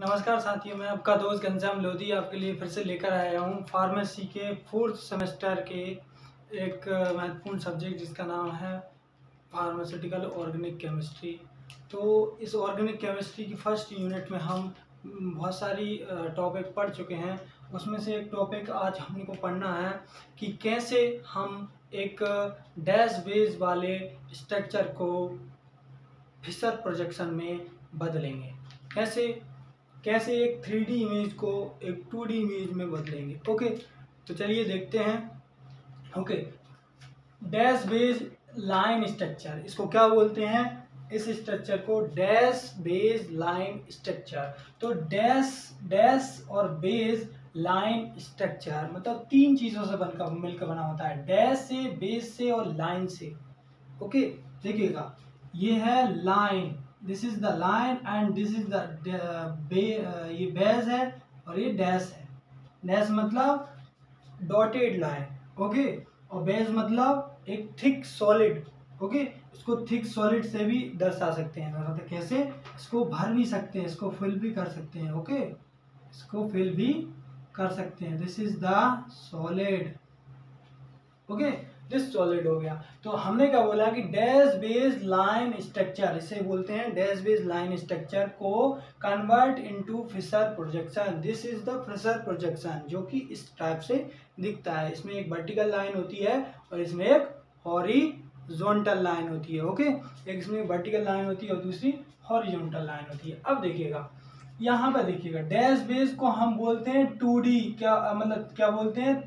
नमस्कार साथियों, मैं आपका दोस्त घनश्याम लोधी आपके लिए फिर से लेकर आया हूँ फार्मेसी के 4th सेमेस्टर के एक महत्वपूर्ण सब्जेक्ट जिसका नाम है फार्मास्यूटिकल ऑर्गेनिक केमिस्ट्री। तो इस ऑर्गेनिक केमिस्ट्री की फर्स्ट यूनिट में हम बहुत सारी टॉपिक पढ़ चुके हैं। उसमें से एक टॉपिक आज हमने को पढ़ना है कि कैसे हम एक डैश बेस वाले स्ट्रक्चर को फिशर प्रोजेक्शन में बदलेंगे। कैसे एक 3D इमेज को एक 2D इमेज में बदलेंगे। ओके, तो चलिए देखते हैं। Okay, dash base line structure, इसको क्या बोलते हैं? इस स्ट्रक्चर को डैश बेस लाइन स्ट्रक्चर। तो डैश और बेस लाइन स्ट्रक्चर मतलब तीन चीजों से मिलकर बना होता है, डैश से, बेस से और लाइन से। ओके, देखिएगा, ये है line, this is the line and this is the ये बेस है और ये डैश है। डैश मतलब डॉटेड लाइन, ओके, और बेस मतलब एक थिक सॉलिड। ओके, इसको थिक सॉलिड से भी दर्शा सकते हैं। मतलब कैसे? इसको भर भी सकते हैं, इसको फिल भी कर सकते हैं। ओके, इसको फिल भी कर सकते हैं। This is the solid. Okay, this solid हो गया। तो हमने क्या बोला कि डैश बेस लाइन स्ट्रक्चर, इसे बोलते हैं डैश बेस लाइन स्ट्रक्चर को convert into Fischer projection. This is the Fischer projection, जो कि इस टाइप से दिखता है। इसमें एक वर्टिकल लाइन होती है और इसमें एक हॉरिजॉन्टल लाइन होती है। ओके, एक इसमें वर्टिकल लाइन होती है और दूसरी हॉरिजॉन्टल लाइन होती है। अब देखिएगा, यहाँ पर देखिएगा, डैश बेस को हम बोलते हैं 2D, क्या मतलब क्या बोलते हैं?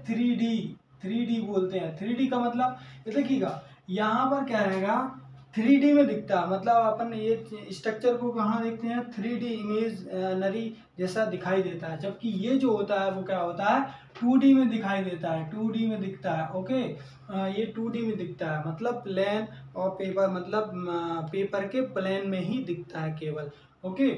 3D बोलते हैं। 3D का मतलब ये देखिएगा, यहाँ पर क्या रहेगा? 3D में दिखता है। मतलब अपन ये स्ट्रक्चर को कहाँ देखते हैं? 3D इमेज नरी जैसा दिखाई देता है। जबकि ये जो होता है वो क्या होता है? 2D में दिखाई देता है, 2D में दिखता है। ओके, ये 2D में दिखता है, मतलब प्लेन और पेपर, मतलब पेपर के प्लेन में ही दिखता है केवल। ओके,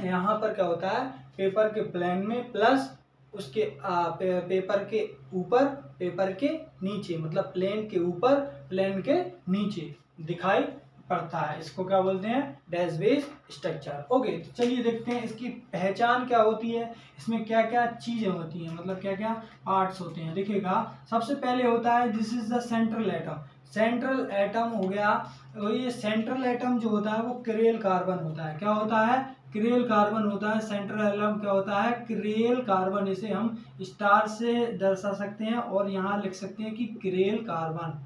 यहाँ पर क्या होता है? पेपर के प्लेन में प्लस उसके पेपर के ऊपर, पेपर के नीचे, मतलब प्लेन के ऊपर, प्लेन के नीचे दिखाई पड़ता है। इसको क्या बोलते हैं? Dash base structure. ओके, तो चलिए देखते हैं इसकी पहचान क्या होती है, इसमें क्या क्या चीजें होती हैं, मतलब क्या क्या पार्ट्स होते हैं। देखिएगा, सबसे पहले होता है this is the central atom. Central atom हो गया, और ये सेंट्रल एटम जो होता है वो क्रेल कार्बन होता है। क्या होता है? क्रेल कार्बन होता है। सेंट्रल एटम क्या होता है? Curl carbon. इसे हम स्टार से दर्शा सकते हैं और यहाँ लिख सकते हैं कि curl carbon,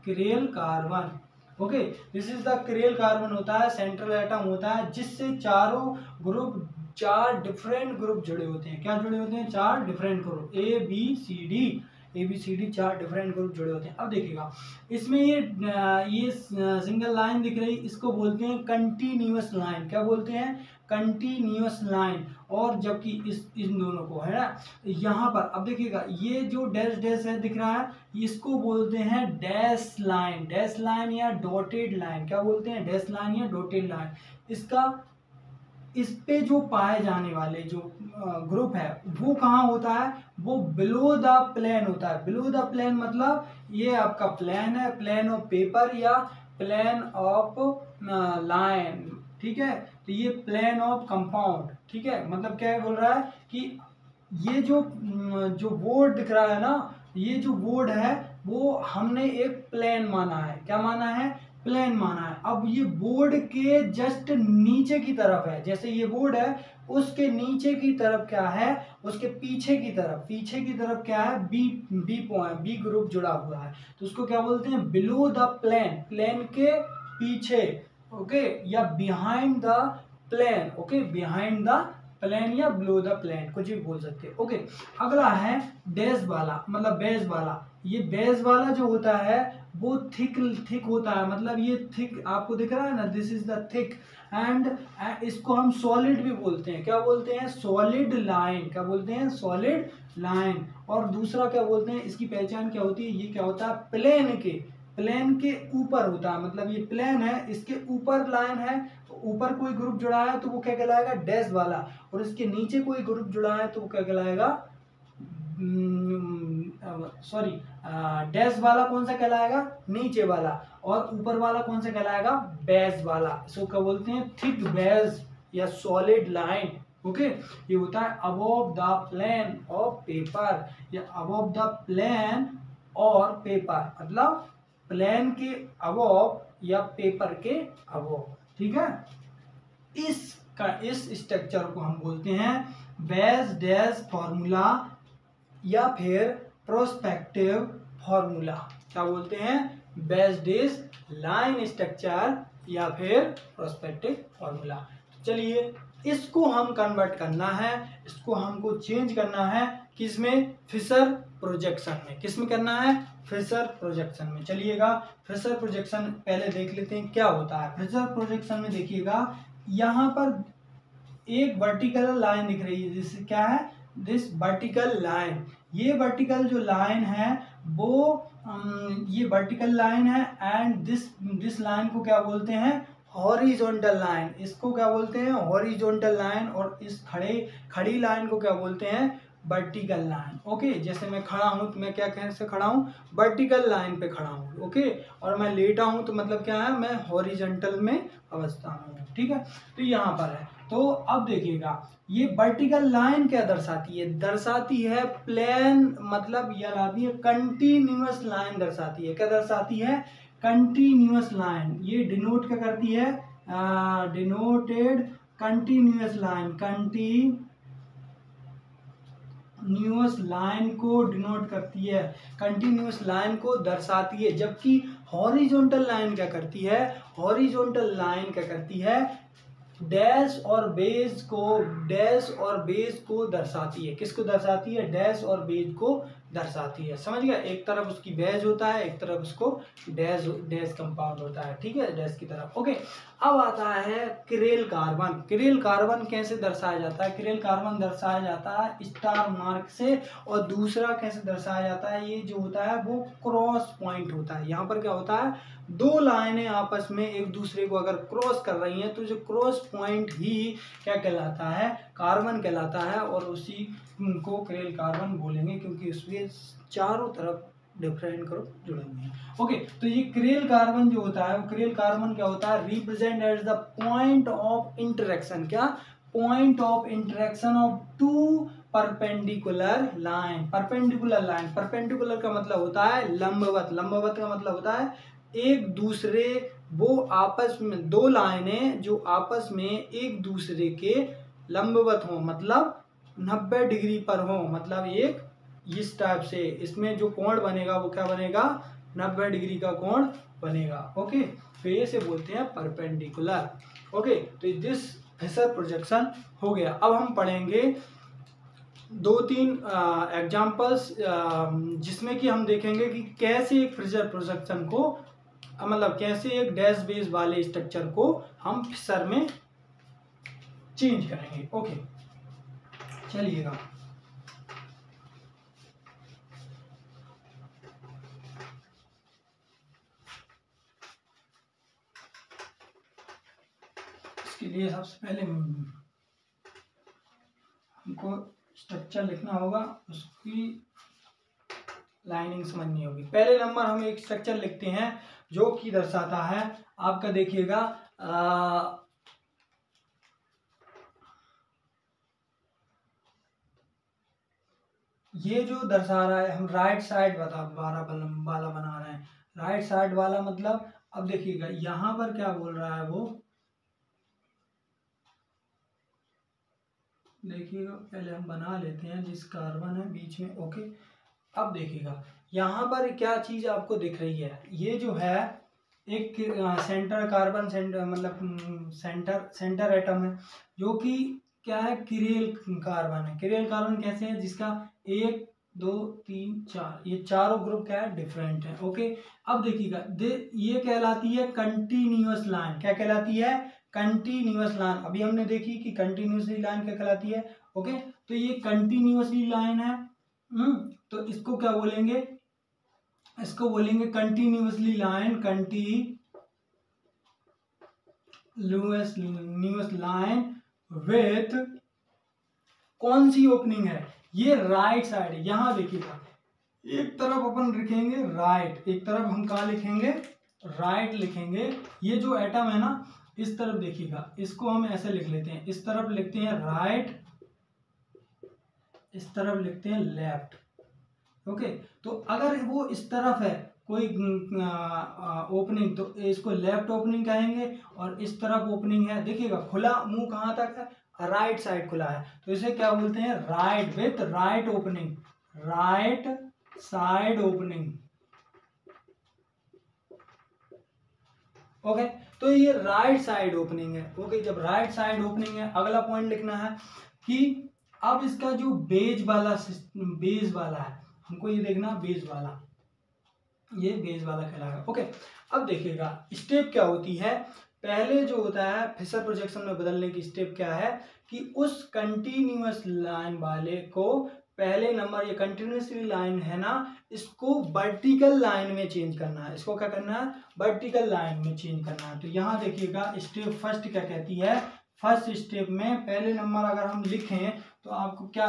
curl carbon. Okay, this is the curl carbon होता है, सेंट्रल एटम होता है, जिससे चारों ग्रुप, चार डिफरेंट ग्रुप जुड़े होते हैं। क्या जुड़े होते हैं? चार different group, A B C D, चार डिफरेंट ग्रुप जुड़े होते हैं। अब देखिएगा, इसमें ये सिंगल लाइन दिख रही, इसको बोलते हैं कंटिन्यूअस लाइन। क्या बोलते हैं? Continuous line. और जबकि इन दोनों को, है ना, यहाँ पर अब देखिएगा, ये जो डैश डैश है दिख रहा है, इसको बोलते हैं डैश लाइन। डैश लाइन या डॉटेड लाइन। क्या बोलते हैं? डैश लाइन या डॉटेड लाइन। इसका इस पे जो पाए जाने वाले जो ग्रुप है वो कहाँ होता है? वो बिलो द प्लेन होता है। बिलो द प्लेन मतलब ये आपका प्लेन है, प्लेन ऑफ पेपर या प्लेन ऑफ लाइन। ठीक है, तो ये प्लेन ऑफ कंपाउंड। ठीक है, मतलब क्या बोल रहा है कि ये जो बोर्ड दिख रहा है ना, ये जो बोर्ड है वो हमने एक प्लेन माना है। क्या माना है? प्लेन माना है। अब ये बोर्ड के जस्ट नीचे की तरफ है, जैसे ये बोर्ड है उसके नीचे की तरफ क्या है? उसके पीछे की तरफ क्या है? बी पॉइंट, बी ग्रुप जुड़ा हुआ है। तो उसको क्या बोलते हैं? बिलो द प्लेन, प्लेन के पीछे। ओके, या behind the plane. Okay, behind the plane या बिलो द प्लेन, कुछ भी बोल सकते हैं। ओके, अगला है डैश वाला, मतलब बेस वाला। ये बेस वाला जो होता है वो थिक होता है, मतलब ये थिक आपको दिख रहा है ना, this is the thick. And इसको हम सॉलिड भी बोलते हैं। क्या बोलते हैं? Solid line. क्या बोलते हैं? Solid line. और दूसरा क्या बोलते हैं? इसकी पहचान क्या होती है? ये क्या होता है? प्लेन के ऊपर होता है, मतलब ये प्लेन है, इसके ऊपर लाइन है, तो ऊपर कोई ग्रुप जुड़ा है तो वो क्या कहलाएगा? डैश वाला। और इसके नीचे कोई ग्रुप जुड़ा है तो वो क्या कहलाएगा? सॉरी, डैश वाला कौन सा कहलाएगा? नीचे वाला। और ऊपर वाला कौन सा कहलाएगा? बेस वाला। इसको क्या बोलते हैं? थिक बेस या सॉलिड लाइन, ओके, ये होता है above the plane of paper या अबव द प्लेन और पेपर, मतलब प्लेन के अबव या पेपर के अबव, ठीक है। इस स्ट्रक्चर को हम बोलते हैं बेस डैश फॉर्मूला या फिर प्रोस्पेक्टिव फॉर्मूला। क्या बोलते हैं? बेस डैश लाइन स्ट्रक्चर या फिर प्रोस्पेक्टिव फॉर्मूला। चलिए इसको हम कन्वर्ट करना है, इसको हमको चेंज करना है किसमें? फिशर प्रोजेक्शन में। किसमें करना है? फिशर प्रोजेक्शन में। चलिएगा फिशर प्रोजेक्शन पहले देख लेते हैं क्या होता है। फिशर प्रोजेक्शन में देखिएगा यहाँ पर एक वर्टिकल लाइन दिख रही है, जिससे क्या है? This vertical line. ये वर्टिकल जो लाइन है वो ये वर्टिकल लाइन है एंड दिस लाइन को क्या बोलते हैं? Horizontal line. इसको क्या बोलते हैं? Horizontal line. और इस खड़ी लाइन को क्या बोलते हैं? Vertical line. ओके, जैसे मैं खड़ा हूं तो मैं क्या कैसे खड़ा हूं? वर्टिकल लाइन पे खड़ा हूं, ओके। और मैं लेटा हूं तो मतलब क्या है? मैं हॉरिजॉन्टल में अवस्था में हूं, ठीक है। तो यहाँ पर है, तो अब देखिएगा ये वर्टिकल लाइन क्या दर्शाती है? दर्शाती है प्लेन, मतलब यह आती है कंटिन्यूअस लाइन दर्शाती है। क्या दर्शाती है? Continuous line. ये डिनोट क्या करती है? Denoted continuous line, continuous line को डिनोट करती है, कंटिन्यूअस लाइन को दर्शाती है। जबकि हॉरिजॉन्टल लाइन क्या करती है? हॉरिजॉन्टल लाइन क्या करती है? डैश और बेस को दर्शाती है। किसको दर्शाती है? डैश और बेस को दर्शाती है। समझ गया? एक तरफ उसकी बेस होता है, एक तरफ उसको डैश कंपाउंड होता है, ठीक है, डैश की तरफ। ओके, अब आता है क्रेल कार्बन। क्रेल कार्बन कैसे दर्शाया जाता है? क्रेल कार्बन दर्शाया जाता है स्टार मार्क से, और दूसरा कैसे दर्शाया जाता है? ये जो होता है वो क्रॉस पॉइंट होता है। यहाँ पर क्या होता है? दो लाइनें आपस में एक दूसरे को अगर क्रॉस कर रही हैं तो जो क्रॉस पॉइंट ही क्या कहलाता है? कार्बन कहलाता है। और उसी को क्रेल कार्बन बोलेंगे क्योंकि उसके चारों तरफ डिफरेंट ग्रुप जुड़े हुए हैं। ओके, तो ये क्रेल कार्बन जो होता है, वो क्रेल कार्बन क्या होता है? Represent as the point of interaction. क्या? Point of interaction of two perpendicular line. Perpendicular line, perpendicular का मतलब होता है लंबवत। लंबवत का मतलब होता है एक दूसरे, वो आपस में दो लाइनें जो आपस में एक दूसरे के लंबवत हो, मतलब 90 डिग्री पर हो, मतलब एक इस टाइप से। इसमें जो कोण बनेगा वो क्या बनेगा? 90 डिग्री का कोण बनेगा। ओके, तो ये से बोलते हैं परपेंडिकुलर। ओके, तो दिस फिशर प्रोजेक्शन हो गया। अब हम पढ़ेंगे 2-3 एग्जाम्पल्स, जिसमें कि हम देखेंगे कि कैसे एक फिशर प्रोजेक्शन को, मतलब कैसे एक डैश बेस वाले स्ट्रक्चर को हम फिशर में चेंज करेंगे। ओके, चलिएगा इसके लिए सबसे पहले हमको स्ट्रक्चर लिखना होगा, उसकी लाइनिंग समझनी होगी। पहले नंबर हम एक स्ट्रक्चर लिखते हैं जो कि दर्शाता है आपका, देखिएगा ये जो दर्शा रहा है, हम राइट साइड वाला बना रहे हैं। राइट साइड वाला मतलब, अब देखिएगा यहाँ पर क्या बोल रहा है वो, देखिएगा पहले हम बना लेते हैं जिस कार्बन है बीच में। ओके, अब देखिएगा यहाँ पर क्या चीज आपको दिख रही है? ये जो है एक सेंटर कार्बन, सेंटर मतलब सेंटर एटम है, जो कि क्या है? किरेल कार्बन है। किरेल कार्बन कैसे है? जिसका 1 2 3 4, ये चारों ग्रुप क्या है? डिफरेंट है। ओके, अब देखिएगा ये कहलाती है कंटिन्यूअस लाइन। क्या कहलाती है? Continuous line. अभी हमने देखी कि कंटिन्यूसली लाइन क्या कहलाती है। ओके, तो ये कंटिन्यूसली लाइन है। तो इसको क्या बोलेंगे? इसको बोलेंगे continuously line, continuous line with कौन सी ओपनिंग है? ये राइट साइड है। यहां देखिएगा एक तरफ अपन लिखेंगे राइट, एक तरफ हम कहा लिखेंगे? राइट लिखेंगे। ये जो एटम है ना, इस तरफ देखिएगा, इसको हम ऐसे लिख लेते हैं, इस तरफ लिखते हैं राइट, इस तरफ लिखते हैं लेफ्ट। ओके, तो अगर वो इस तरफ है कोई ओपनिंग तो इसको लेफ्ट ओपनिंग कहेंगे, और इस तरफ ओपनिंग है, देखिएगा खुला मुंह कहाँ तक है, राइट साइड खुला है, तो इसे क्या बोलते हैं, right with right opening, right side opening. Okay, तो ये राइट साइड ओपनिंग है। ओके, जब राइट साइड ओपनिंग है, अगला पॉइंट लिखना है कि अब इसका जो बेज वाला है, हमको ये देखना बेज वाला, ये बेज वाला कहलाएगा। ओके, अब देखिएगा स्टेप क्या होती है, पहले जो होता है फिशर प्रोजेक्शन में बदलने की स्टेप क्या है कि उस कंटिन्यूअस लाइन वाले को पहले नंबर, ये कंटिन्यूअसली लाइन है ना, इसको वर्टिकल लाइन में चेंज करना है। इसको क्या करना है, वर्टिकल लाइन में चेंज करना है। तो यहाँ देखिएगा स्टेप फर्स्ट क्या कहती है, फर्स्ट स्टेप में पहले नंबर अगर हम लिखें तो आपको क्या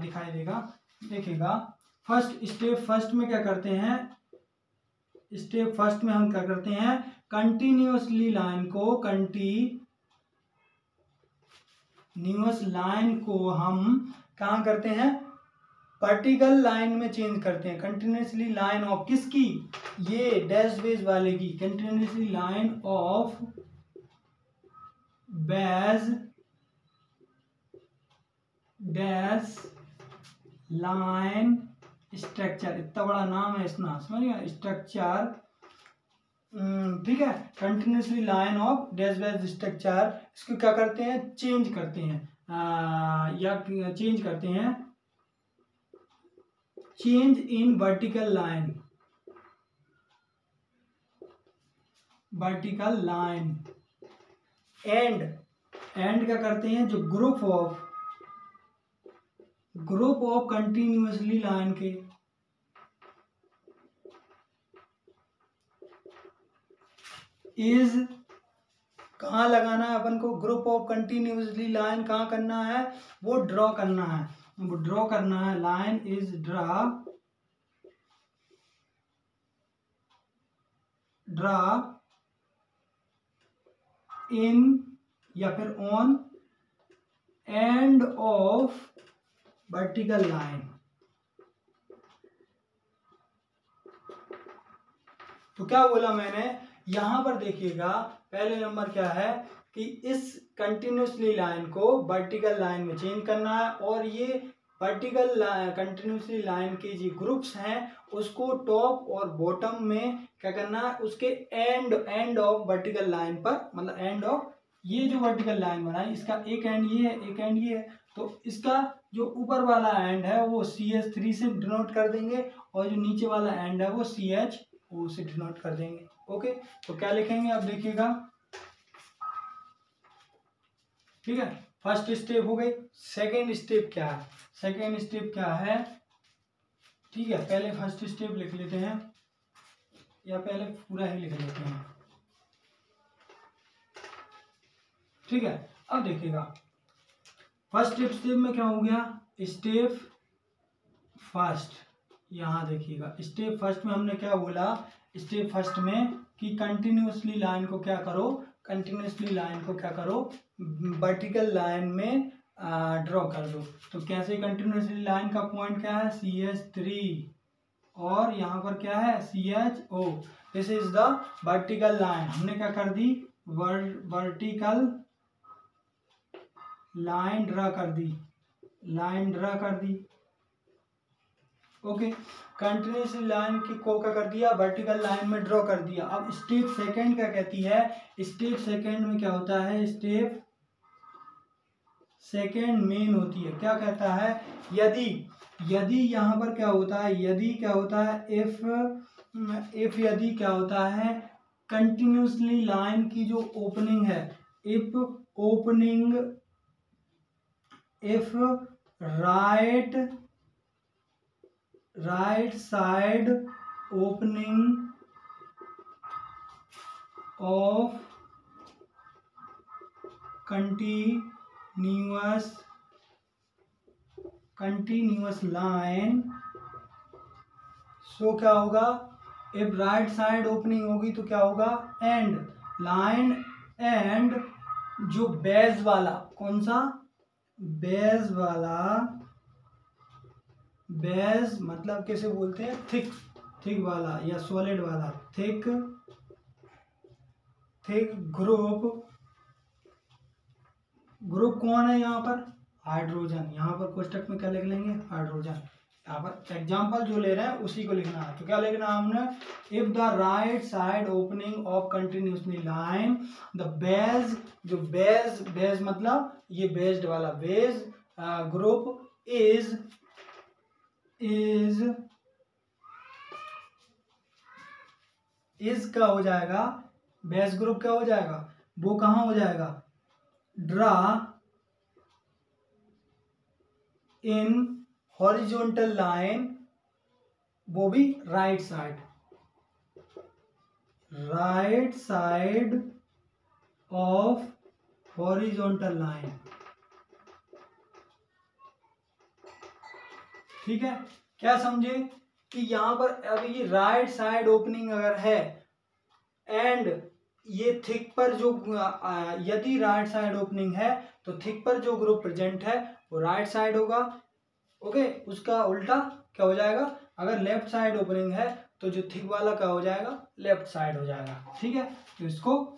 दिखाई देगा, देखिएगा फर्स्ट स्टेप फर्स्ट में क्या करते हैं, स्टेप फर्स्ट में हम क्या करते हैं, कंटिन्यूअसली लाइन को, कंटिन्यूअस लाइन को हम कहाँ करते हैं, वर्टिकल लाइन में चेंज करते हैं। कंटिन्यूअसली लाइन ऑफ किसकी, ये डैश बेस वाले की, continuously line of base dash line structure, इतना बड़ा नाम है इसका, समझिए स्ट्रक्चर, ठीक है, continuously line of dash base structure, इसको क्या करते हैं, चेंज करते हैं, या चेंज करते हैं, change in vertical line, vertical line, and क्या करते हैं, जो ग्रुप ऑफ कंटिन्यूअसली लाइन के, इज कहाँ लगाना है अपन को, ग्रुप ऑफ कंटिन्यूअसली लाइन कहाँ करना है, वो ड्रॉ करना है, वो ड्रॉ करना है, लाइन इज ड्रा इन या फिर on end of vertical line. तो क्या बोला मैंने, यहां पर देखिएगा पहले नंबर क्या है कि इस कंटिन्यूअसली लाइन को वर्टिकल लाइन में चेंज करना है, और ये वर्टिकल कंटिन्यूअसली लाइन के जो ग्रुप्स हैं उसको टॉप और बॉटम में क्या करना है, उसके एंड ऑफ वर्टिकल लाइन पर, मतलब एंड ऑफ, ये जो वर्टिकल लाइन बना है इसका एक एंड ये है, एक एंड ये है, तो इसका जो ऊपर वाला एंड है वो CH3 से डिनोट कर देंगे, और जो नीचे वाला एंड है वो CHO से डिनोट कर देंगे। ओके, तो क्या लिखेंगे अब देखिएगा, ठीक है, फर्स्ट स्टेप हो गई। सेकेंड स्टेप क्या है, सेकेंड स्टेप क्या है, ठीक है, पहले फर्स्ट स्टेप लिख लेते हैं, या पहले पूरा ही लिख लेते हैं, ठीक है। अब देखिएगा फर्स्ट स्टेप में क्या हो गया, स्टेप फर्स्ट, यहाँ देखिएगा स्टेप फर्स्ट में हमने क्या बोला, स्टेप फर्स्ट में कि कंटिन्यूअसली लाइन को क्या करो, कंटिन्यूअसली लाइन को क्या करो, वर्टिकल लाइन में ड्रॉ कर दो। तो कैसे, कंटिन्यूअसली लाइन का पॉइंट क्या है, CH3, और यहाँ पर क्या है, CHO, this is the vertical line, हमने क्या कर दी, वर्टिकल लाइन ड्रा कर दी, लाइन ड्रा कर दी। ओके, कंटिन्यूअसली लाइन की को क्या कर दिया, वर्टिकल लाइन में ड्रॉ कर दिया। अब स्टेप सेकंड क्या कहती है, स्टेप सेकंड में क्या होता है, स्टेप सेकंड मेन होती है, क्या कहता है, यदि यहाँ पर क्या होता है, यदि क्या होता है, इफ यदि क्या होता है, कंटिन्यूअसली लाइन की जो ओपनिंग है, if opening, if right side opening of continuous line, so क्या होगा, इफ राइट साइड ओपनिंग होगी तो क्या होगा, एंड लाइन एंड जो बेस वाला, कौन सा, बेस वाला, बेस मतलब कैसे बोलते हैं, थिक, थिक वाला या सॉलिड वाला, थिक, थिक ग्रुप, ग्रुप कौन है यहाँ पर, हाइड्रोजन। यहाँ पर कोष्टक में क्या लिख लेंगे, हाइड्रोजन। यहाँ पर एग्जाम्पल जो ले रहे हैं उसी को लिखना है। तो क्या लिखना है हमने, if the right side opening of continuously line the base, जो बेस, बेस मतलब ये बेस्ड वाला, बेस ग्रुप इज का हो जाएगा, बेस ग्रुप क्या हो जाएगा, वो कहाँ हो जाएगा, ड्रा इन हॉरिजॉन्टल लाइन, वो भी right side, right side of horizontal line. ठीक है, क्या समझे कि यहां पर अभी राइट साइड ओपनिंग अगर है एंड ये थिक पर जो, यदि राइट साइड ओपनिंग है तो थिक पर जो ग्रुप प्रेजेंट है वो राइट साइड होगा। ओके, उसका उल्टा क्या हो जाएगा, अगर लेफ्ट साइड ओपनिंग है तो जो थिक वाला क्या हो जाएगा, लेफ्ट साइड हो जाएगा। ठीक है, तो इसको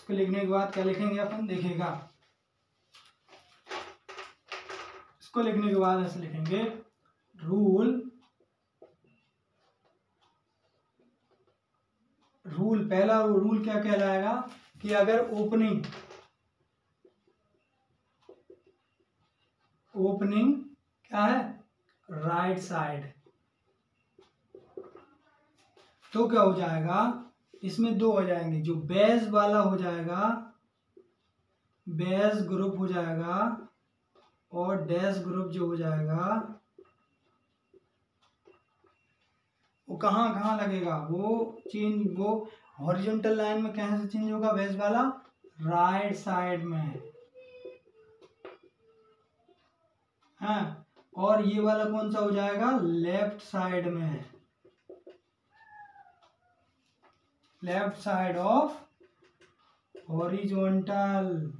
लिखने के बाद क्या लिखेंगे अपन, देखिएगा, इसको लिखने के बाद ऐसे लिखेंगे, रूल पहला रूल क्या कहलाएगा कि अगर ओपनिंग क्या है, राइट साइड, तो क्या हो जाएगा, इसमें दो हो जाएंगे, जो बेस वाला हो जाएगा, बेस ग्रुप हो जाएगा, और डैश ग्रुप जो हो जाएगा वो कहाँ लगेगा, वो चेंज, वो हॉरिजॉन्टल लाइन में कहाँ से चेंज होगा, बेस वाला राइट साइड में, हाँ, और ये वाला कौन सा हो जाएगा, लेफ्ट साइड में, left side of horizontal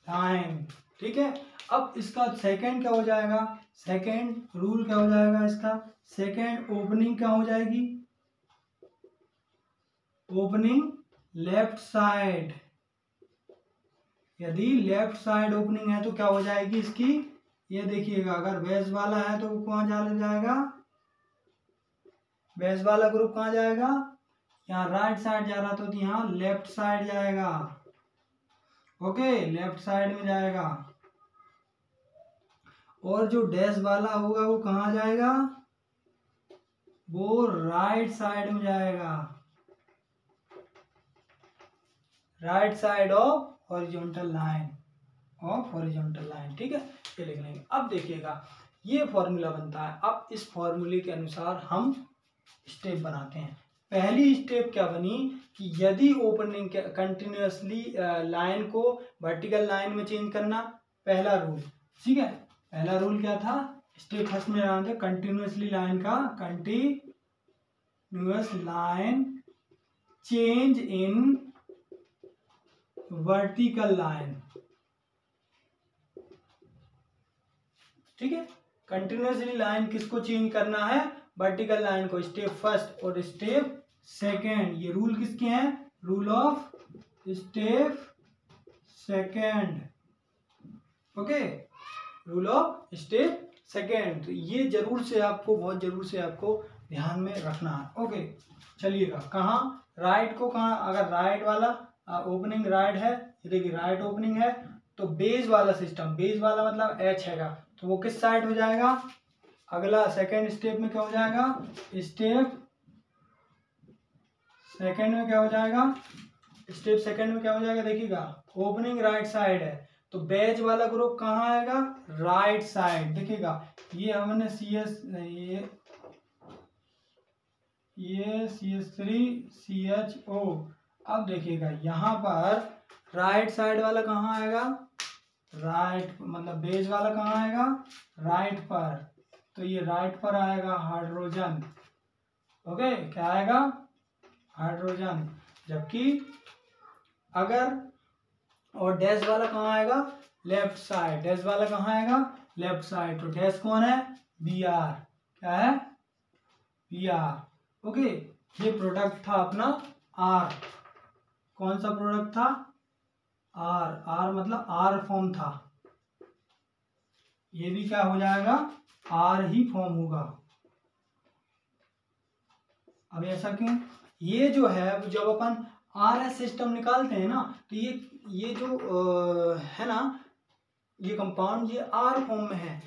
line. ठीक है, अब इसका सेकंड क्या हो जाएगा, सेकंड रूल क्या हो जाएगा इसका, सेकंड ओपनिंग क्या हो जाएगी, ओपनिंग लेफ्ट साइड, यदि लेफ्ट साइड ओपनिंग है तो क्या हो जाएगी इसकी, ये देखिएगा, अगर बेस वाला है तो वो कहाँ चला जाएगा, बेस वाला ग्रुप कहाँ जाएगा, यहाँ राइट साइड जा रहा तो यहाँ लेफ्ट साइड जाएगा। ओके, लेफ्ट साइड में जाएगा, और जो डैश वाला होगा वो कहाँ जाएगा, वो राइट साइड में जाएगा, right side of horizontal line, ठीक है, ये लिख लेंगे। अब देखिएगा ये फॉर्मूला बनता है, अब इस फॉर्मूले के अनुसार हम स्टेप बनाते हैं। पहली स्टेप क्या बनी कि यदि ओपनिंग कंटिन्यूसली लाइन को वर्टिकल लाइन में चेंज करना, पहला रूल, ठीक है, पहला रूल क्या था, स्टेप फर्स्ट में जानते हैं, कंटिन्यूसली लाइन का, continuous line change in vertical line. ठीक है, कंटिन्यूसली लाइन किसको चेंज करना है, वर्टिकल लाइन को, स्टेप फर्स्ट और स्टेप सेकेंड, ये रूल किसके हैं, rule of step second. Okay, rule of step second, तो ये जरूर से आपको, बहुत जरूर से आपको ध्यान में रखना है। ओके, चलिएगा, कहाँ राइट को, कहाँ, अगर राइट वाला ओपनिंग राइट है, देखिए राइट ओपनिंग है तो बेस वाला सिस्टम, बेस वाला मतलब एच हैगा, तो वो किस साइड हो जाएगा, अगला सेकेंड स्टेप में क्या हो जाएगा, स्टेप सेकेंड में क्या हो जाएगा, स्टेप सेकेंड में क्या हो जाएगा, देखिएगा, ओपनिंग राइट साइड है तो बेस वाला ग्रुप कहाँ आएगा, राइट साइड। देखिएगा, ये हमने ये CH3CHO, अब देखिएगा यहाँ पर राइट साइड वाला कहाँ आएगा, राइट, मतलब बेस वाला कहाँ आएगा, राइट पर, तो ये राइट पर आएगा हाइड्रोजन। ओके, क्या आएगा, हाइड्रोजन, जबकि अगर और डैश वाला कहाँ आएगा, लेफ्ट साइड, डैश वाला कहाँ आएगा, लेफ्ट साइड। तो डैश कौन है, बी आर, क्या है, बी आर। ओके, ये प्रोडक्ट था अपना आर, कौन सा प्रोडक्ट था, आर, आर मतलब आर फॉर्म था, ये भी क्या हो जाएगा, आर ही फॉर्म होगा। अब ऐसा क्यों, ये जो है जब अपन आर एस सिस्टम निकालते हैं ना, तो ये जो है ना, ये कंपाउंड ये आर फॉर्म में है,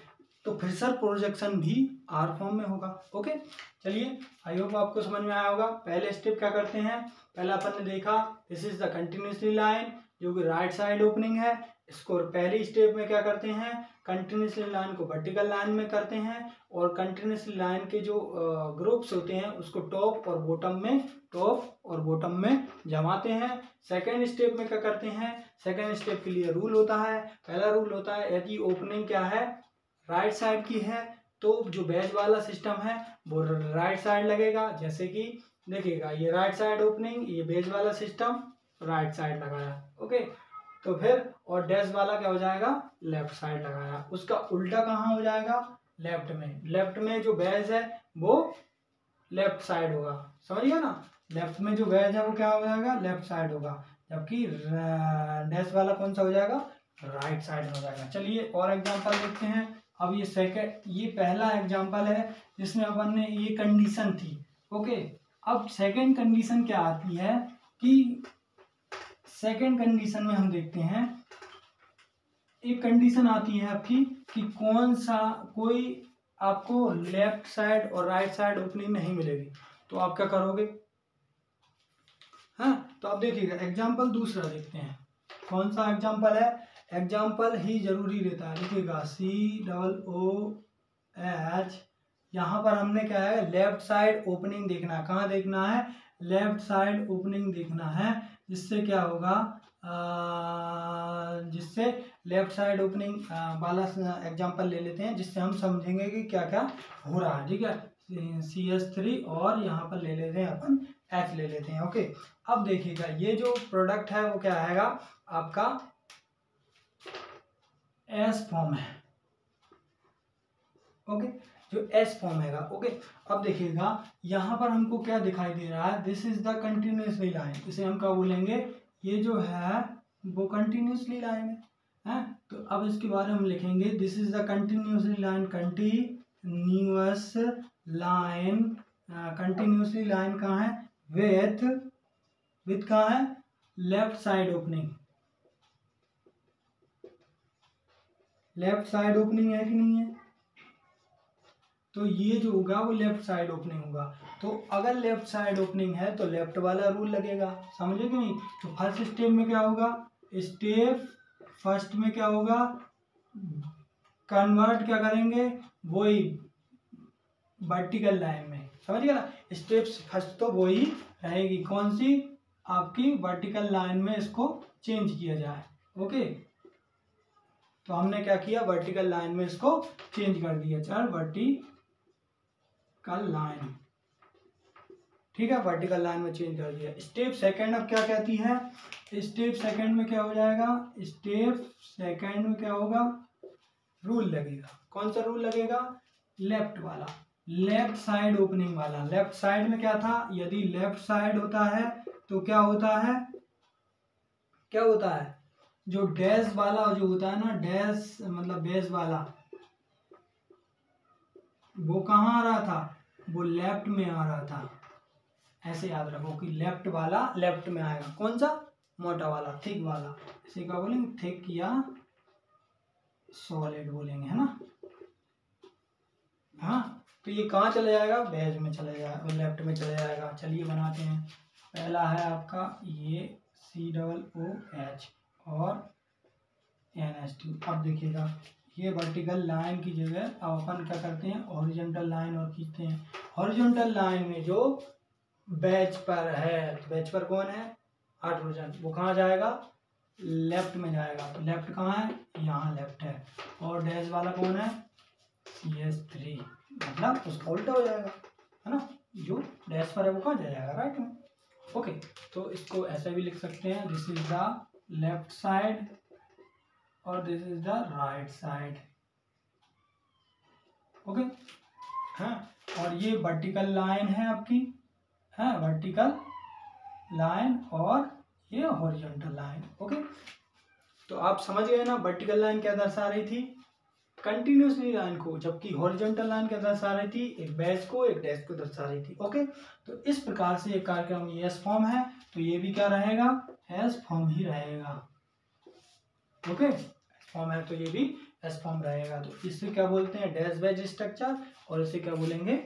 तो फिशर प्रोजेक्शन भी आर फॉर्म में होगा। ओके, चलिए, आई होप आपको समझ में आया होगा। पहले स्टेप क्या करते हैं, पहला अपन ने देखा this is the continuously line, जो कि राइट साइड ओपनिंग है। इसको पहले स्टेप में क्या करते हैं, कंटिन्यूसली लाइन को वर्टिकल लाइन में करते हैं, और कंटिन्यूसली लाइन के जो ग्रुप्स होते हैं उसको टॉप और बॉटम में जमाते हैं। सेकेंड स्टेप में क्या करते हैं, सेकेंड स्टेप के लिए रूल होता है, पहला रूल होता है यदि ओपनिंग क्या है, राइट साइड की है, तो जो बैच वाला सिस्टम है वो राइट साइड लगेगा। जैसे कि देखिएगा, ये राइट साइड ओपनिंग, ये बैच वाला सिस्टम राइट साइड लगाया। ओके, तो फिर और डैश वाला क्या हो जाएगा, लेफ्ट साइड लगाया। उसका उल्टा कहाँ हो जाएगा, लेफ्ट में जो बैच है वो लेफ्ट साइड होगा, समझिए ना, लेफ्ट में जो बैच है वो क्या हो जाएगा, लेफ्ट साइड होगा, जबकि डैश वाला कौन सा हो जाएगा, राइट साइड हो जाएगा। चलिए और एग्जांपल देखते हैं। अब ये पहला एग्जांपल है जिसमें अपन ने ये कंडीशन थी। ओके, अब सेकंड कंडीशन क्या आती है कि सेकंड कंडीशन में हम देखते हैं, एक कंडीशन आती है आपकी कि कोई आपको लेफ्ट साइड और राइट साइड ओपनिंग नहीं मिलेगी, तो आप क्या करोगे, हाँ, तो आप देखिएगा एग्जांपल दूसरा देखते हैं। कौन सा एग्जांपल है, एग्जांपल ही जरूरी रहता है, देखिएगा COOH, यहाँ पर हमने क्या है, लेफ्ट साइड ओपनिंग देखना है। कहाँ देखना है, लेफ्ट साइड ओपनिंग देखना है, जिससे क्या होगा, जिससे लेफ्ट साइड ओपनिंग वाला एग्जांपल ले लेते हैं, जिससे हम समझेंगे कि क्या क्या हो रहा है। ठीक है, CH3 और यहाँ पर ले लेते हैं अपन H ले लेते हैं। ओके, अब देखिएगा ये जो प्रोडक्ट है वो क्या आएगा, आपका S फॉर्म है। ओके, जो S फॉर्म है। ओके, अब देखिएगा यहाँ पर हमको क्या दिखाई दे रहा है, this is the continuously line, इसे हम क्या बोलेंगे, ये जो है वो कंटिन्यूसली लाइन है। तो अब इसके बारे में हम लिखेंगे this is the continuously line, continuous line, continuously line कहाँ है, विथ कहाँ है, left side opening, left side opening है कि नहीं है, तो ये जो होगा वो लेफ्ट साइड ओपनिंग होगा। तो अगर लेफ्ट साइड ओपनिंग है तो लेफ्ट वाला रूल लगेगा, समझे कि नहीं। तो फर्स्ट स्टेप में क्या होगा, स्टेप फर्स्ट में क्या होगा, कन्वर्ट क्या करेंगे, वही वर्टिकल लाइन में, समझिए ना। स्टेप्स फर्स्ट तो वही रहेगी, कौन सी, आपकी वर्टिकल लाइन में इसको चेंज किया जाए। ओके, तो हमने क्या किया, वर्टिकल लाइन में इसको चेंज कर दिया, चल वर्टिकल लाइन, ठीक है, वर्टिकल लाइन में चेंज कर दिया। स्टेप सेकंड अब क्या कहती है, स्टेप सेकंड में क्या हो जाएगा, स्टेप सेकंड में क्या होगा, रूल लगेगा। कौन सा रूल लगेगा, लेफ्ट वाला, लेफ्ट साइड ओपनिंग वाला। लेफ्ट साइड में क्या था, यदि लेफ्ट साइड होता है तो क्या होता है, क्या होता है, जो डैश वाला जो होता है ना, डैश मतलब बेस वाला, वो कहाँ आ रहा था, वो लेफ्ट में आ रहा था। ऐसे याद रखो कि लेफ्ट वाला लेफ्ट में आएगा, कौन सा, मोटा वाला, थिक वाला, इसे क्या बोलेंगे, थिक या सॉलिड बोलेंगे, है ना। हाँ, तो ये कहाँ चले जाएगा, बेज में चले जाएगा, लेफ्ट में चले जाएगा। चलिए बनाते हैं। पहला है आपका ये COOH और NH2। अब देखिएगा ये वर्टिकल लाइन की जगह अब अपन क्या करते हैं, हॉरिजॉन्टल लाइन और खींचते हैं। हॉरिजॉन्टल लाइन में जो बैच पर है, बैच पर कौन है, हाइड्रोजन, वो कहाँ जाएगा, लेफ्ट में जाएगा। तो लेफ्ट कहाँ है, यहाँ लेफ्ट है। और डैश वाला कौन है, CH3, मतलब उसका उल्टा हो जाएगा, है ना, जो डैश पर है वो कहाँ जाएगा, राइट में। ओके, तो इसको ऐसा भी लिख सकते हैं, this is the left side और this is the right side. Okay, हाँ, और ये वर्टिकल लाइन है आपकी, हाँ, वर्टिकल लाइन और ये हॉरिजॉन्टल लाइन। ओके, तो आप समझ गए ना, वर्टिकल लाइन क्या दर्शा रही थी, कंटिन्यूसली लाइन को, जबकि हॉरिजॉन्टल लाइन क्या दर्शा रही थी, एक बेस को एक डैश को दर्शा रही थी। ओके, तो इस प्रकार से एक कार्यक्रम ये एस फॉर्म है, तो ये भी क्या रहेगा, एस फॉर्म ही रहेगा। ओके, एस फॉर्म है तो ये भी एस फॉर्म रहेगा। तो इसे क्या बोलते हैं, डैश वेज स्ट्रक्चर, और इसे क्या बोलेंगे,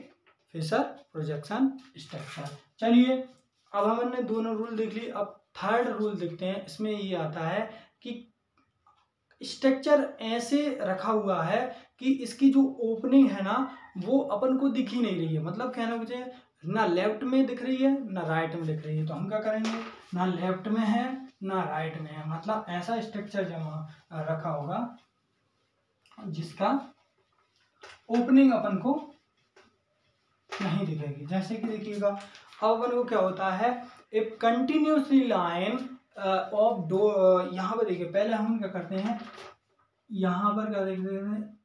फिशर प्रोजेक्शन स्ट्रक्चर। चलिए, अब हमने दोनों रूल देख ली, अब थर्ड रूल देखते हैं। इसमें ये आता है कि स्ट्रक्चर ऐसे रखा हुआ है कि इसकी जो ओपनिंग है ना वो अपन को दिख ही नहीं रही है, मतलब कहना मुझे ना लेफ्ट में दिख रही है ना राइट में दिख रही है। तो हम क्या करेंगे, ना लेफ्ट में है ना राइट में है, मतलब ऐसा स्ट्रक्चर जमा रखा होगा जिसका ओपनिंग अपन को नहीं दिखेगी। जैसे कि देखिएगा, अब अपन को क्या होता है, एक कंटिन्यूसली लाइन ऑफ डो, यहाँ पर देखिए, पहले हम क्या करते हैं, यहाँ पर क्या देखते हैं,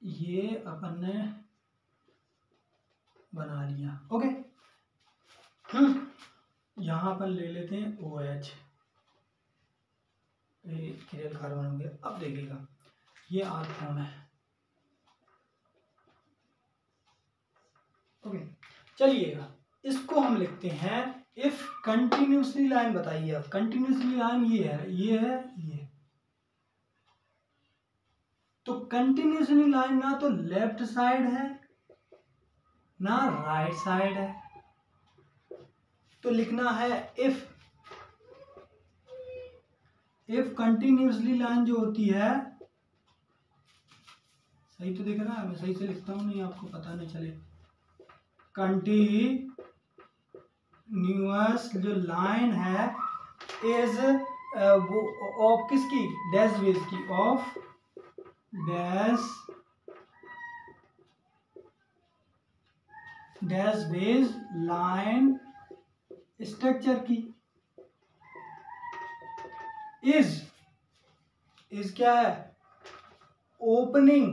ये अपन ने बना लिया। ओके, यहाँ पर ले लेते हैं OH, किरल कार्बन हो गया। अब देखिएगा, ये R फॉर्म है। ओके, चलिएगा, इसको हम लिखते हैं इफ कंटिन्यूसली लाइन। बताइए अब, कंटिन्यूसली लाइन ये है, ये है, ये, तो कंटिन्यूसली लाइन ना तो लेफ्ट साइड है ना राइट साइड है, तो लिखना है इफ कंटिन्यूसली लाइन जो होती है, सही तो देख रहा है, मैं सही से लिखता हूँ, नहीं आपको पता नहीं चले, कंटिन्यूअस जो लाइन है इज वो ऑफ किसकी, डैश बेस की, of dash base line structure की, इज क्या है, opening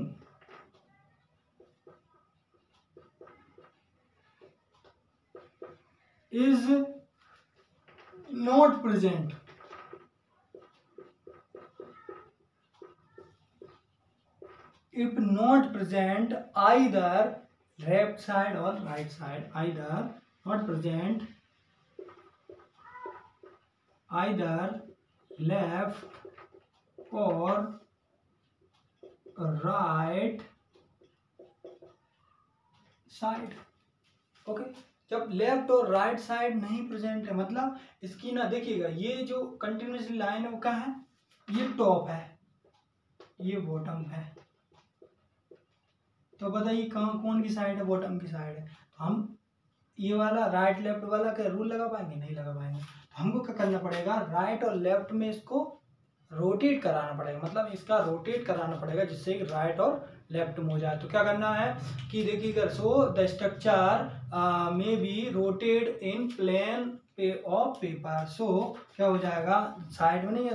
is not present, if not present either left side or right side, either not present either left or right side। Okay, जब left और right side नहीं present है, मतलब इसकी ना, देखिएगा ये जो कंटिन्यूसली लाइन है वो क्या है, ये टॉप है, ये बॉटम है, तो बताइए कहाँ कौन की साइड है, बॉटम की साइड है। तो हम ये वाला राइट लेफ्ट वाला क्या रूल लगा पाएंगे, नहीं लगा पाएंगे। तो हमको क्या करना पड़ेगा, राइट और लेफ्ट में इसको रोटेट कराना पड़ेगा, मतलब इसका रोटेट कराना पड़ेगा जिससे कि राइट और लेफ्ट में हो जाए। तो क्या करना है कि देखिएगा, सो द स्ट्रक्चर में be rotate in plane of paper, so क्या हो जाएगा, साइड में नहीं है,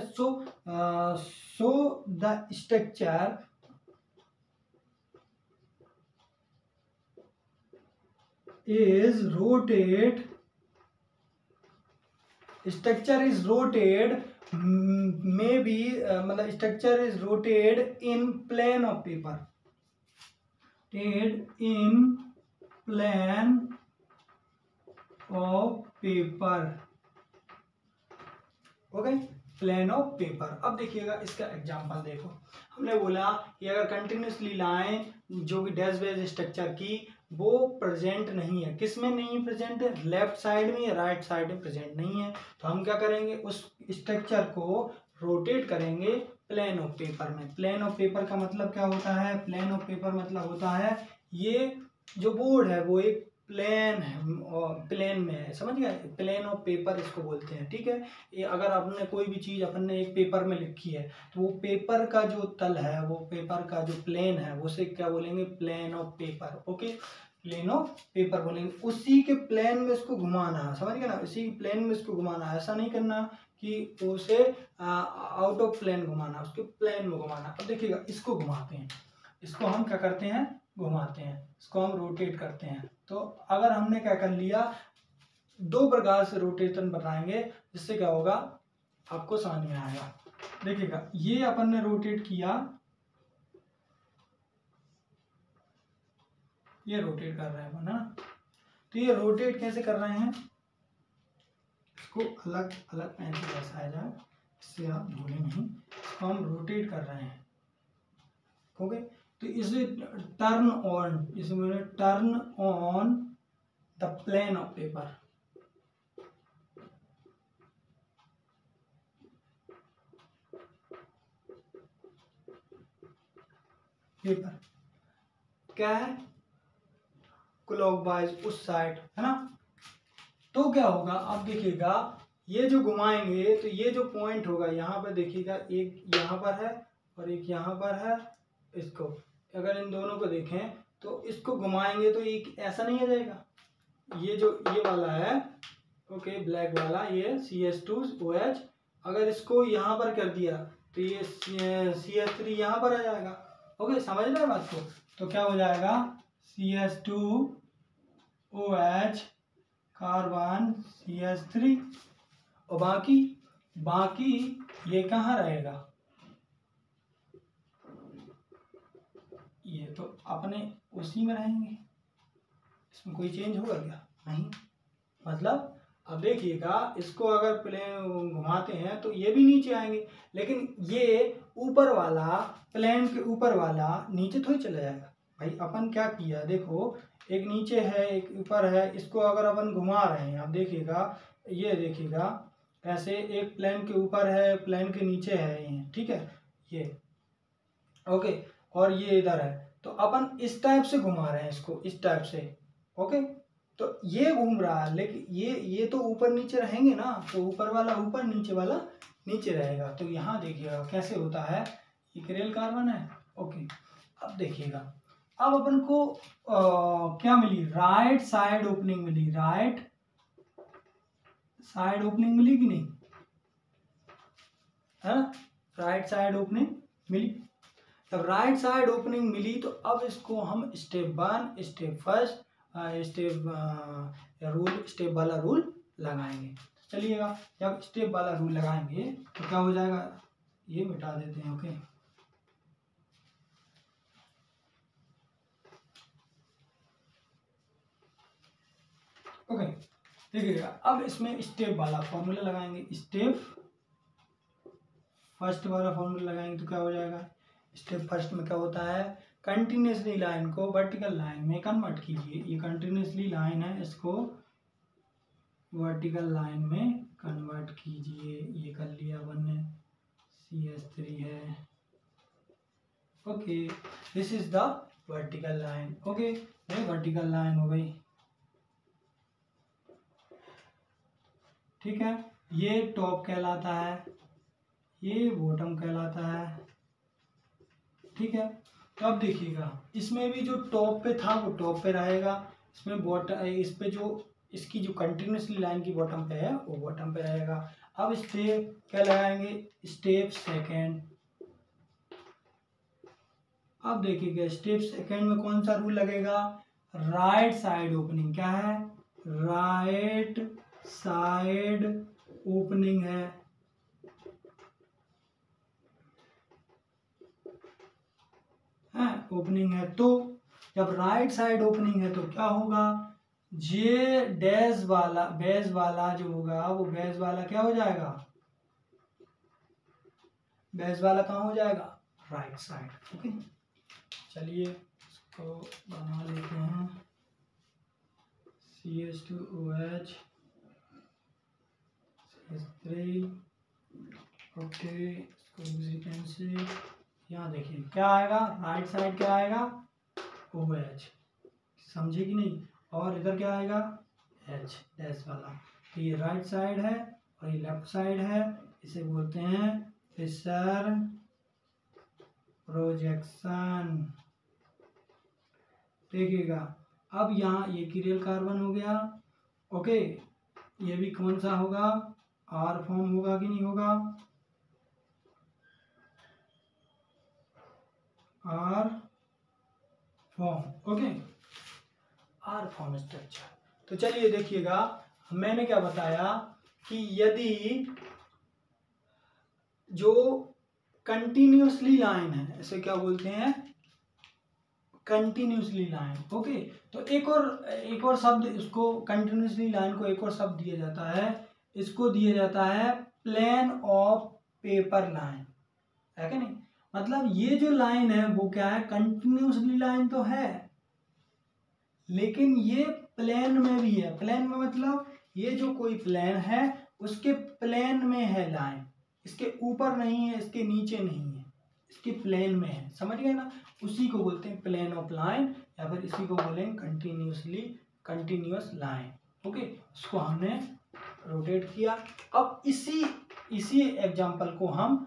so the structure is rotate, structure is rotate, maybe मतलब structure is rotated in plane of paper, rotated in plane of paper। Okay, plane of paper. अब देखिएगा इसका एग्जांपल देखो, हमने बोला कि अगर कंटिन्यूसली लाइन जो कि डैश बेस स्ट्रक्चर की वो प्रेजेंट नहीं है, किस में नहीं प्रेजेंट है, लेफ्ट साइड में या राइट साइड में प्रेजेंट नहीं है, तो हम क्या करेंगे, उस स्ट्रक्चर को रोटेट करेंगे प्लेन ऑफ पेपर में। प्लेन ऑफ पेपर का मतलब क्या होता है, प्लेन ऑफ पेपर मतलब होता है ये जो बोर्ड है वो एक प्लेन है और प्लेन में है, समझ गए, प्लेन ऑफ पेपर इसको बोलते हैं, ठीक है। ये अगर आपने कोई भी चीज़ अपन ने एक पेपर में लिखी है तो वो पेपर का जो तल है, वो पेपर का जो प्लेन है, वो से क्या बोलेंगे, plane of paper, okay, plane of paper बोलेंगे। उसी के प्लेन में इसको घुमाना है, समझ गए ना, उसी के प्लेन में इसको घुमाना है, ऐसा नहीं करना कि उसे आउट ऑफ प्लेन घुमाना, उसके प्लेन में घुमाना। अब देखिएगा इसको घुमाते हैं, इसको हम क्या करते हैं, घुमाते हैं, इसको हम रोटेट करते हैं। तो अगर हमने क्या कर लिया, दो प्रकार से रोटेशन बनाएंगे, जिससे क्या होगा आपको समझ में आएगा। देखिएगा ये अपन ने रोटेट किया, ये रोटेट कर रहे हैं अपन, है ना। तो ये रोटेट कैसे कर रहे हैं, इसको अलग अलग पेन से दर्शाया जाए, इससे आप भूलें नहीं, इसको हम रोटेट कर रहे हैं, ओके। तो इसे टर्न ऑन, इसमें turn on the plane of paper, paper क्या है, क्लॉकवाइज उस साइड, है ना। तो क्या होगा, अब देखिएगा ये जो घुमाएंगे तो ये जो पॉइंट होगा यहाँ पर, देखिएगा एक यहाँ पर है और एक यहाँ पर है। इसको अगर इन दोनों को देखें तो इसको घुमाएंगे तो एक ऐसा नहीं आ जाएगा, ये जो ये वाला है, ओके, ब्लैक वाला, ये CH2OH, अगर इसको यहाँ पर कर दिया तो ये CH3 यहाँ पर आ जाएगा, ओके, समझ रहे हैं बात को। तो क्या हो जाएगा, CH2OH कार्बन CH3, और बाकी ये कहाँ रहेगा, ये तो अपने उसी में रहेंगे, इसमें कोई चेंज होगा क्या, नहीं। मतलब अब देखिएगा इसको अगर प्लेन घुमाते हैं तो ये भी नीचे आएंगे, लेकिन ये ऊपर वाला, प्लेन के ऊपर वाला नीचे थोड़ी चला जाएगा भाई। अपन क्या किया, देखो एक नीचे है एक ऊपर है, इसको अगर अपन घुमा रहे हैं, आप देखिएगा, ये देखिएगा ऐसे, एक प्लेन के ऊपर है, प्लेन के नीचे है ये, ठीक है, ये ओके, और ये इधर है। तो अपन इस टाइप से घुमा रहे हैं इसको, इस टाइप से, ओके। तो ये घूम रहा है, लेकिन ये तो ऊपर नीचे रहेंगे ना, तो ऊपर वाला ऊपर, नीचे वाला नीचे रहेगा। तो यहाँ देखिएगा कैसे होता है, इक्रेल कार्बन है, ओके। अब देखिएगा, अब अपन को क्या मिली, राइट साइड ओपनिंग मिली, राइट साइड ओपनिंग मिली कि नहीं, है, राइट साइड ओपनिंग मिली। जब राइट साइड ओपनिंग मिली तो अब इसको हम स्टेप 1, स्टेप फर्स्ट, स्टेप वाला रूल लगाएंगे। चलिएगा, जब स्टेप वाला रूल लगाएंगे तो क्या हो जाएगा, ये मिटा देते हैं, ओके। ओके, देखिएगा अब इसमें स्टेप वाला फॉर्मूला लगाएंगे, स्टेप फर्स्ट वाला फॉर्मूला लगाएंगे तो क्या हो जाएगा, स्टेप फर्स्ट में क्या होता है, कंटिन्यूसली लाइन को वर्टिकल लाइन में कन्वर्ट कीजिए। ये कंटिन्यूसली लाइन है, इसको वर्टिकल लाइन में कन्वर्ट कीजिए। ये कर लिया अपन ने, CH3 है, okay, this is the vertical line, okay, ये वर्टिकल लाइन हो गई, ठीक है। ये टॉप कहलाता है, ये बॉटम कहलाता है, ठीक है। तो अब देखिएगा इसमें भी जो टॉप पे था वो टॉप पे रहेगा, इसमें बॉटम, इस पे जो इसकी जो कंटिन्यूसली लाइन की बॉटम पे है वो बॉटम पे रहेगा। अब स्टेप क्या लगाएंगे, स्टेप सेकेंड। अब देखिएगा स्टेप सेकेंड में कौन सा रूल लगेगा, राइट साइड ओपनिंग, क्या है, राइट साइड ओपनिंग है, ओपनिंग है। तो जब राइट साइड ओपनिंग है तो क्या होगा, जे डैश वाला, बेस वाला जो होगा वो बेस वाला क्या हो जाएगा, बेस वाला कहाँ हो जाएगा, राइट साइड, ओके। चलिए इसको बना लेते हैं, CH2OH CH3, ओके, इसको दूसरी पेन से, यहाँ देखिए क्या आएगा, राइट साइड क्या आएगा, OH, समझे कि नहीं, और इधर क्या आएगा, एच डैश वाला। तो ये राइट साइड है और ये लेफ्ट साइड है, इसे बोलते हैं फिशर प्रोजेक्शन। देखिएगा अब यहाँ ये कीरियल कार्बन हो गया, ओके। ये भी कौन सा होगा, आर फॉर्म होगा कि नहीं होगा, R form, okay, R form structure. तो चलिए देखिएगा, मैंने क्या बताया कि यदि जो कंटिन्यूसली लाइन है, इसे क्या बोलते हैं, कंटिन्यूसली लाइन, ओके। तो एक और शब्द इसको, कंटिन्यूसली लाइन को एक और शब्द दिया जाता है, इसको दिया जाता है प्लेन ऑफ पेपर लाइन, है कि नहीं। मतलब ये जो लाइन है वो क्या है, कंटिन्यूसली लाइन तो है, लेकिन ये प्लेन में भी है। प्लेन में मतलब ये जो कोई प्लेन है उसके प्लेन में है लाइन, इसके ऊपर नहीं है, इसके नीचे नहीं है, इसके प्लेन में है, समझ गए ना। उसी को बोलते हैं प्लेन ऑफ लाइन, या फिर इसी को बोलेंगे कंटिन्यूस लाइन, ओके। इसको हमने रोटेट किया। अब इसी एग्जांपल को हम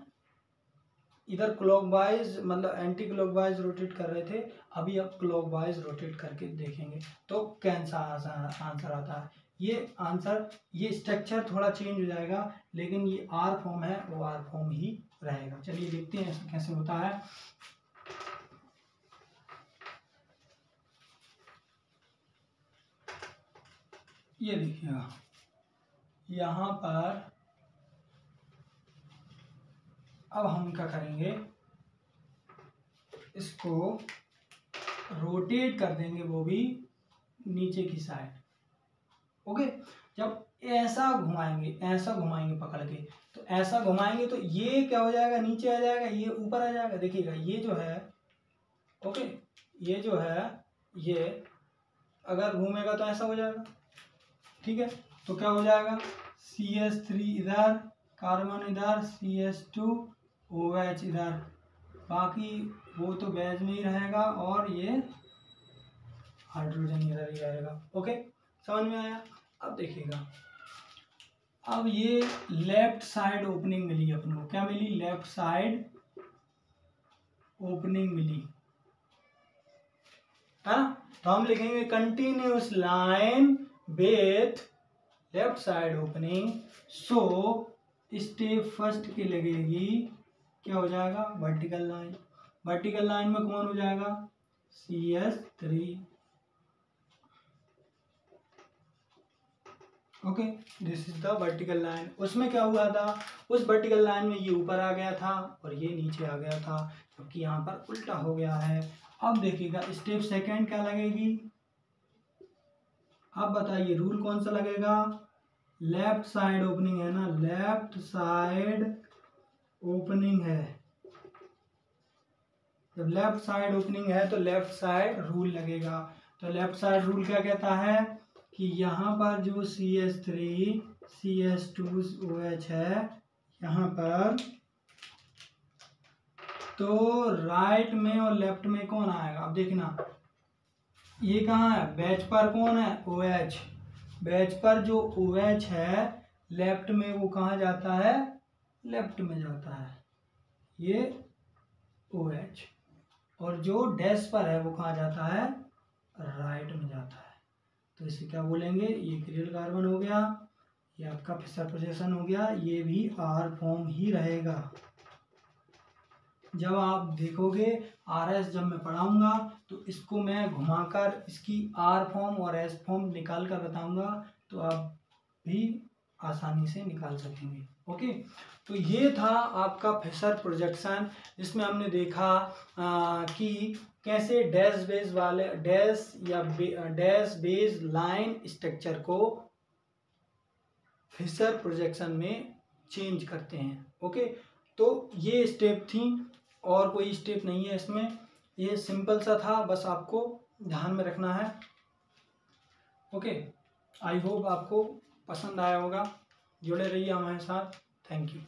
इधर क्लॉकवाइज मतलब एंटी क्लॉकवाइज रोटेट कर रहे थे, अभी अब क्लॉकवाइज रोटेट करके देखेंगे तो कैसा आंसर आता है। ये आंसर, ये स्ट्रक्चर थोड़ा चेंज हो जाएगा, लेकिन ये आर फॉर्म है वो आर फॉर्म ही रहेगा। चलिए देखते हैं ऐसा कैसे होता है। ये देखिएगा यहाँ पर अब हम क्या करेंगे, इसको रोटेट कर देंगे, वो भी नीचे की साइड, ओके। जब ऐसा घुमाएंगे पकड़ के, तो ऐसा घुमाएंगे तो ये क्या हो जाएगा, नीचे आ जाएगा, ये ऊपर आ जाएगा। देखिएगा ये जो है, ओके, ये जो है, ये अगर घूमेगा तो ऐसा हो जाएगा, ठीक है। तो क्या हो जाएगा, CH3 इधर, कार्बन इधर, CH2OH इधर, बाकी वो तो बेस में ही रहेगा और ये हाइड्रोजन इधर ही रहेगा, ओके। समझ में आया। अब देखिएगा, अब ये लेफ्ट साइड ओपनिंग मिली अपने को, क्या मिली, लेफ्ट साइड ओपनिंग मिली, है ना। तो हम लिखेंगे continuous line with left side opening, so step first की लगेगी, क्या हो जाएगा, वर्टिकल लाइन। वर्टिकल लाइन में कौन हो जाएगा, CH3, okay. This is the vertical line. उसमें क्या हुआ था, उस वर्टिकल लाइन में ये ऊपर आ गया था और ये नीचे आ गया था, जबकि यहाँ पर उल्टा हो गया है। अब देखिएगा स्टेप सेकंड क्या लगेगी, अब बताइए रूल कौन सा लगेगा, लेफ्ट साइड ओपनिंग है ना, लेफ्ट साइड ओपनिंग है। जब लेफ्ट साइड ओपनिंग है तो लेफ्ट साइड रूल लगेगा। तो लेफ्ट साइड रूल क्या कहता है कि यहाँ पर जो CH3 CH2OH है, यहाँ पर तो राइट में और लेफ्ट में कौन आएगा। अब देखना ये कहाँ है, बैच पर कौन है, OH। बैच पर जो OH है लेफ्ट में, वो कहाँ जाता है, लेफ्ट में जाता है, ये OH। और जो डैश पर है वो कहाँ जाता है, राइट में जाता है। तो इसे क्या बोलेंगे, ये कीरियल कार्बन हो गया, ये आपका फिशर प्रोजेक्शन हो गया, ये भी आर फॉर्म ही रहेगा। जब आप देखोगे RS जब मैं पढ़ाऊंगा तो इसको मैं घुमाकर इसकी R फॉर्म और S फॉर्म निकाल कर बताऊंगा, तो आप भी आसानी से निकाल सकेंगे, ओके। तो ये था आपका फिशर प्रोजेक्शन, जिसमें हमने देखा कि कैसे डैश बेस लाइन स्ट्रक्चर को फिशर प्रोजेक्शन में चेंज करते हैं, ओके। तो ये स्टेप थी और कोई स्टेप नहीं है इसमें, ये सिंपल सा था, बस आपको ध्यान में रखना है, ओके। आई होप आपको पसंद आया होगा, जुड़े रहिए हमारे साथ, थैंक यू।